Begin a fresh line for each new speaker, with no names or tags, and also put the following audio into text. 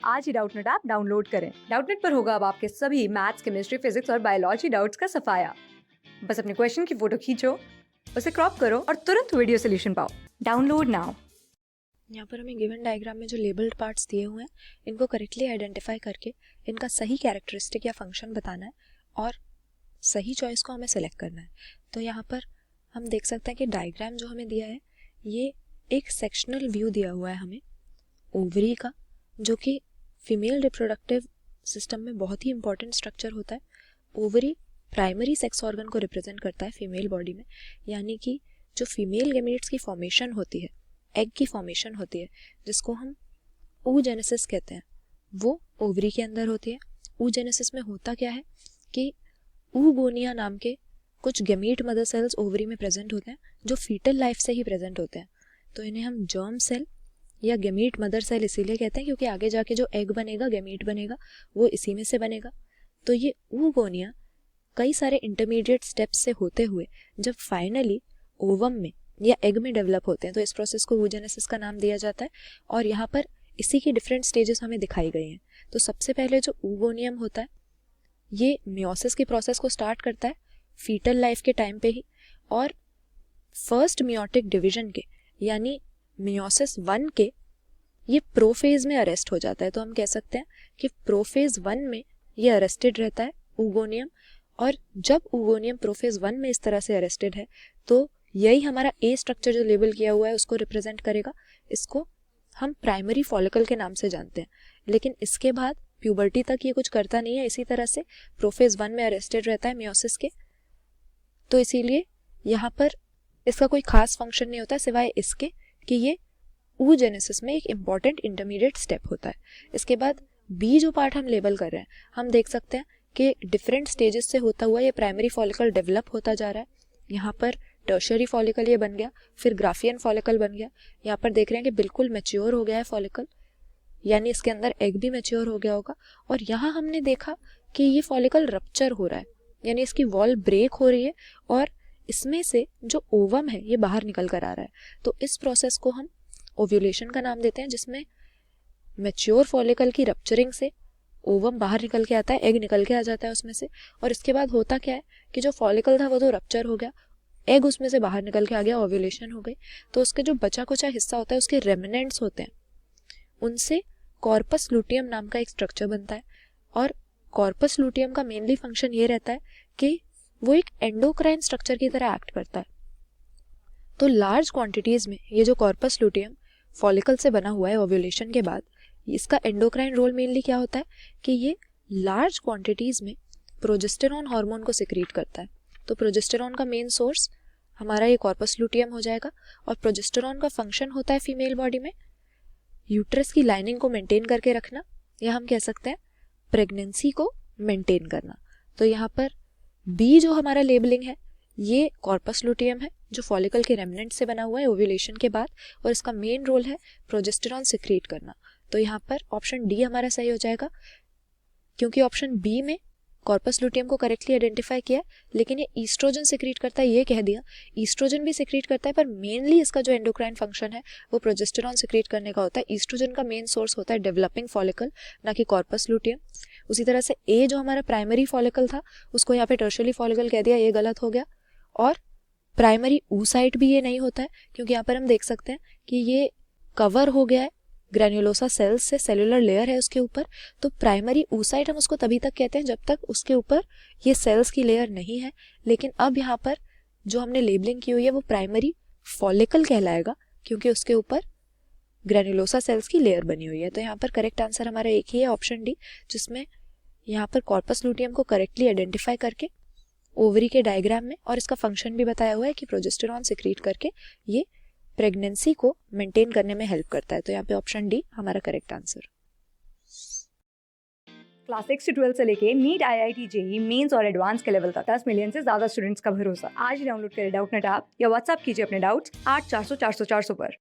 आज ही Doubtnut app download करें। Doubtnut पर होगा अब आपके सभी मैथ्स, केमिस्ट्री, फिजिक्स और बायोलॉजी डाउट्स का सफाया। बस अपने क्वेश्चन की फोटो खींचो, उसे क्रॉप करो और तुरंत वीडियो सोल्यूशन पाओ। Download now.
यहाँ पर हमें गिवन डायग्राम में जो लेबल्ड पार्ट्स दिए हुए हैं इनको करेक्टली आइडेंटिफाई करके इनका सही कैरेक्टरिस्टिक या फंक्शन बताना है और सही चॉइस को हमें सेलेक्ट करना है। तो यहाँ पर हम देख सकते हैं कि डायग्राम जो हमें दिया है ये एक सेक्शनल व्यू दिया हुआ है हमें ओवरी का, जो कि फीमेल रिप्रोडक्टिव सिस्टम में बहुत ही इंपॉर्टेंट स्ट्रक्चर होता है। ओवरी प्राइमरी सेक्स ऑर्गन को रिप्रेजेंट करता है फीमेल बॉडी में, यानी कि जो फीमेल गैमेट्स की फॉर्मेशन होती है, एग की फॉर्मेशन होती है, जिसको हम oogenesis कहते हैं, वो ओवरी के अंदर होती है। oogenesis में होता क्या है कि oogonia नाम के कुछ गैमेट मदर सेल्स ओवरी में प्रेजेंट होते हैं जो फीटल लाइफ से ही प्रेजेंट होते हैं। तो इन्हें हम जर्म सेल या गैमेट मदर सेल इसीलिए कहते हैं क्योंकि आगे जाके जो एग बनेगा, गैमेट बनेगा, वो इसी में से बनेगा। तो ये oogonia कई सारे इंटरमीडिएट स्टेप्स से होते हुए जब फाइनली ओवम में या एग में डेवलप होते हैं तो इस प्रोसेस को oogenesis का नाम दिया जाता है। और यहाँ पर इसी की डिफरेंट स्टेजेस हमें दिखाई गई हैं। तो सबसे पहले जो oogoनियम होता है ये मियोसिस की प्रोसेस को स्टार्ट करता है फीटल लाइफ के टाइम पे ही, और फर्स्ट मियोटिक डिवीजन के यानी मियोसिस 1 के ये प्रोफेज में अरेस्ट हो जाता है। तो हम कह सकते हैं कि प्रोफेज 1 में ये अरेस्टेड रहता है oogoनियम, और जब oogoनियम प्रोफेज 1 में इस तरह से अरेस्टेड है तो यही हमारा ए स्ट्रक्चर जो लेबल किया हुआ है उसको रिप्रेजेंट करेगा। इसको हम प्राइमरी फॉलिकल के नाम से जानते हैं, लेकिन इसके बाद प्यूबर्टी तक ये कुछ करता नहीं है। इसी तरह से प्रोफेज 1 में अरेस्टेड रहता है मियोसिस के, तो इसीलिए यहाँ पर इसका कोई खास फंक्शन नहीं होता सिवाय इसके कि ये oogenesis में एक इम्पॉर्टेंट इंटरमीडिएट स्टेप होता है। इसके बाद बी जो पार्ट हम लेबल कर रहे हैं, हम देख सकते हैं कि डिफरेंट स्टेजेस से होता हुआ ये प्राइमरी फॉलिकल डेवलप होता जा रहा है। यहाँ पर टर्शियरी फॉलिकल ये बन गया, फिर ग्राफियन फॉलिकल बन गया। यहाँ पर देख रहे हैं कि बिल्कुल मैच्योर हो गया है फॉलिकल, यानी इसके अंदर एग भी मैच्योर हो गया होगा। और यहाँ हमने देखा कि ये फॉलिकल रप्चर हो रहा है, यानी इसकी वॉल ब्रेक हो रही है और इसमें से जो ओवम है ये बाहर निकल कर आ रहा है। तो इस प्रोसेस को हम ओव्यूलेशन का नाम देते हैं, जिसमें मैच्योर फॉलिकल की रप्चरिंग से ओवम बाहर निकल के आता है, एग निकल के आ जाता है उसमें से। और इसके बाद होता क्या है कि जो फॉलिकल था वो तो रप्चर हो गया, एग उसमें से बाहर निकल के आ गया, ओव्यूलेशन हो गई। तो उसके जो बचा कुचा हिस्सा होता है, उसके रेमिनेंट्स होते हैं, उनसे कॉर्पस लूटियम नाम का एक स्ट्रक्चर बनता है। और कॉर्पस लूटियम का मेनली फंक्शन ये रहता है कि वो एक एंडोक्राइन स्ट्रक्चर की तरह एक्ट करता है। तो लार्ज क्वांटिटीज में ये जो कॉर्पस लूटियम फॉलिकल से बना हुआ है ओव्यूलेशन के बाद, इसका एंडोक्राइन रोल मेनली क्या होता है कि ये लार्ज क्वांटिटीज में प्रोजेस्टेरॉन हार्मोन को सिक्रीट करता है। तो प्रोजेस्टेरॉन का मेन सोर्स हमारा ये कॉर्पस लूटियम हो जाएगा। और प्रोजेस्टेरॉन का फंक्शन होता है फीमेल बॉडी में यूट्रस की लाइनिंग को मेंटेन करके रखना, या हम कह सकते हैं प्रेगनेंसी को मेंटेन करना। तो यहाँ पर बी जो हमारा लेबलिंग है ये कॉर्पस लूटियम है जो फॉलिकल के रेमिनेंट से बना हुआ है ओव्यूलेशन के बाद, और इसका मेन रोल है प्रोजेस्टेरॉन सिक्रीट करना। तो यहाँ पर ऑप्शन डी हमारा सही हो जाएगा, क्योंकि ऑप्शन बी में कॉर्पस लूटियम को करेक्टली आइडेंटिफाई किया, लेकिन ये ईस्ट्रोजन सिक्रीट करता है, ये कह दिया। ईस्ट्रोजन भी सिक्रीट करता है, पर मेनली इसका जो एंडोक्राइन फंक्शन है वो प्रोजेस्टेरॉन सिक्रीट करने का होता है। ईस्ट्रोजन का मेन सोर्स होता है डेवलपिंग फॉलिकल, ना कि कॉर्पस लूटियम। उसी तरह से ए जो हमारा प्राइमरी फॉलिकल था उसको यहाँ पे टर्शियरी फॉलिकल कह दिया, ये गलत हो गया। और प्राइमरी oocyte भी ये नहीं होता है, क्योंकि यहाँ पर हम देख सकते हैं कि ये कवर हो गया है ग्रैन्युलोसा सेल्स से, सेलुलर लेयर है उसके ऊपर। तो प्राइमरी oocyte हम उसको तभी तक कहते हैं जब तक उसके ऊपर ये सेल्स की लेयर नहीं है। लेकिन अब यहाँ पर जो हमने लेबलिंग की हुई है वो प्राइमरी फॉलिकल कहलाएगा, क्योंकि उसके ऊपर ग्रैन्युलोसा सेल्स की लेयर बनी हुई है। तो यहाँ पर करेक्ट आंसर हमारा एक ही है, ऑप्शन डी, जिसमें यहाँ पर कॉर्पस लूटियम को करेक्टली आइडेंटिफाई करके ओवरी के डायग्राम में और इसका फंक्शन भी बताया हुआ है कि प्रोजेस्टेरॉन सिक्रीट करके ये प्रेगनेंसी को मेंटेन करने में हेल्प करता है। तो यहाँ पे ऑप्शन डी हमारा करेक्ट आंसर।
क्लास 6 से 12 से लेके नीट, IIT, JEE मेंस और एडवांस के लेवल तक 10 मिलियन से ज्यादा स्टूडेंट्स का भरोसा। आज ही डाउनलोड करें डाउटनेट ऐप या व्हाट्सएप कीजिए अपने डाउट्स 8400 400 400 पर।